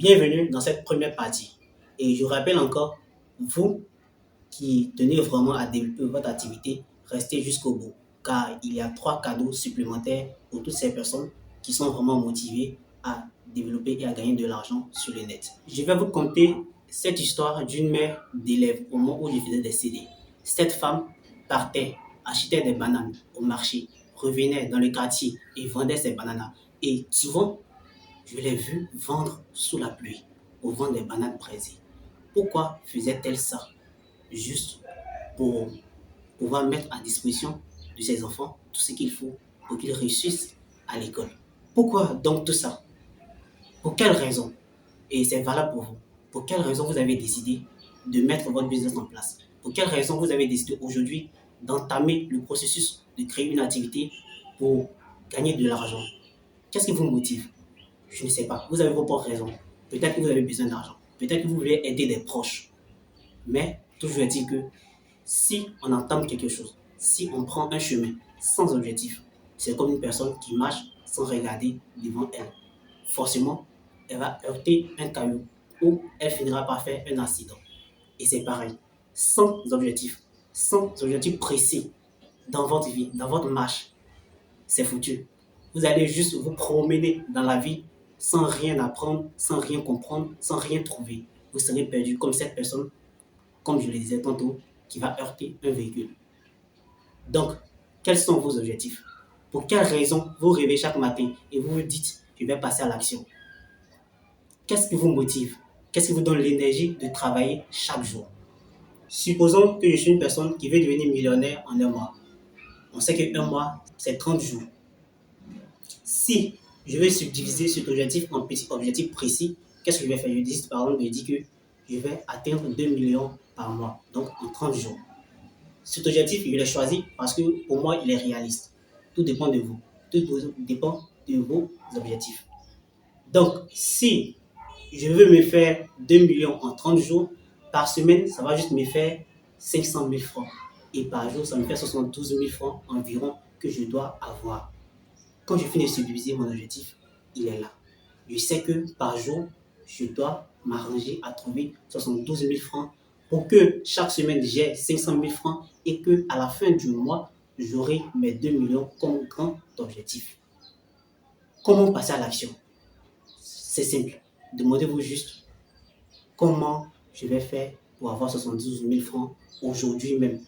Bienvenue dans cette première partie. Et je rappelle encore, vous qui tenez vraiment à développer votre activité, restez jusqu'au bout, car il y a 3 cadeaux supplémentaires pour toutes ces personnes qui sont vraiment motivées à développer et à gagner de l'argent sur le net. Je vais vous conter cette histoire d'une mère d'élèves au moment où je faisais des CD. Cette femme partait, achetait des bananes au marché, revenait dans le quartier et vendait ses bananes. Et souvent, je l'ai vue vendre sous la pluie au vent des bananes braisées. Pourquoi faisait-elle ça? Juste pour pouvoir mettre à disposition de ses enfants tout ce qu'il faut pour qu'ils réussissent à l'école. Pourquoi donc tout ça? Pour quelle raison? Et c'est valable pour vous. Pour quelle raison vous avez décidé de mettre votre business en place? Pour quelle raison vous avez décidé aujourd'hui d'entamer le processus de créer une activité pour gagner de l'argent? Qu'est-ce qui vous motive? Je ne sais pas. Vous avez vos propres raisons. Peut-être que vous avez besoin d'argent. Peut-être que vous voulez aider des proches. Mais toujours est-il que si on entame quelque chose, si on prend un chemin sans objectif, c'est comme une personne qui marche sans regarder devant elle. Forcément, elle va heurter un caillou ou elle finira par faire un accident. Et c'est pareil. Sans objectif précis dans votre vie, dans votre marche, c'est foutu. Vous allez juste vous promener dans la vie sans rien apprendre, sans rien comprendre, sans rien trouver. Vous serez perdu comme cette personne, comme je le disais tantôt, qui va heurter un véhicule. Donc, quels sont vos objectifs? Pour quelles raisons vous rêvez chaque matin et vous vous dites, je vais passer à l'action? Qu'est-ce qui vous motive? Qu'est-ce qui vous donne l'énergie de travailler chaque jour? Supposons que je suis une personne qui veut devenir millionnaire en un mois. On sait qu'un mois, c'est 30 jours. Si je vais subdiviser cet objectif en petits objectifs précis, qu'est-ce que je vais faire? Je dis par exemple, je dis que je vais atteindre 2 millions par mois, donc en 30 jours. Cet objectif, je l'ai choisi parce que pour moi, il est réaliste. Tout dépend de vous. Tout dépend de vos objectifs. Donc, si je veux me faire 2 millions en 30 jours, par semaine, ça va juste me faire 500 000 francs. Et par jour, ça me fait 72 000 francs environ que je dois avoir. Quand je finis de subdiviser mon objectif, il est là. Je sais que par jour, je dois m'arranger à trouver 72 000 francs pour que chaque semaine, j'ai 500 000 francs et qu'à la fin du mois, j'aurai mes 2 millions comme grand objectif. Comment passer à l'action? C'est simple. Demandez-vous juste comment je vais faire pour avoir 72 000 francs aujourd'hui même.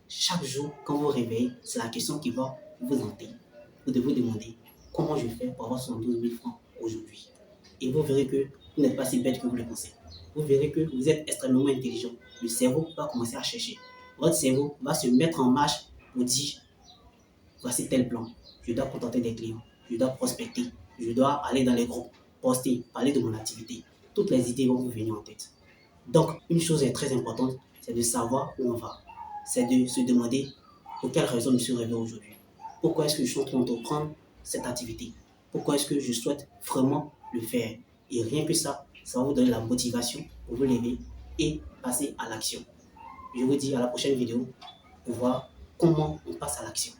Chaque jour, quand vous réveillez, c'est la question qui va vous hanter. Vous devez vous demander comment je vais faire pour avoir 72 000 francs aujourd'hui. Et vous verrez que vous n'êtes pas si bête que vous le pensez. Vous verrez que vous êtes extrêmement intelligent. Le cerveau va commencer à chercher. Votre cerveau va se mettre en marche pour dire, voici tel plan. Je dois contenter des clients. Je dois prospecter. Je dois aller dans les groupes, poster, parler de mon activité. Toutes les idées vont vous venir en tête. Donc, une chose est très importante, c'est de savoir où on va. C'est de se demander pour quelle raison je suis réveillé aujourd'hui. Pourquoi est-ce que je suis en train d'entreprendre cette activité? Pourquoi est-ce que je souhaite vraiment le faire? Et rien que ça, ça va vous donner la motivation pour vous lever et passer à l'action. Je vous dis à la prochaine vidéo pour voir comment on passe à l'action.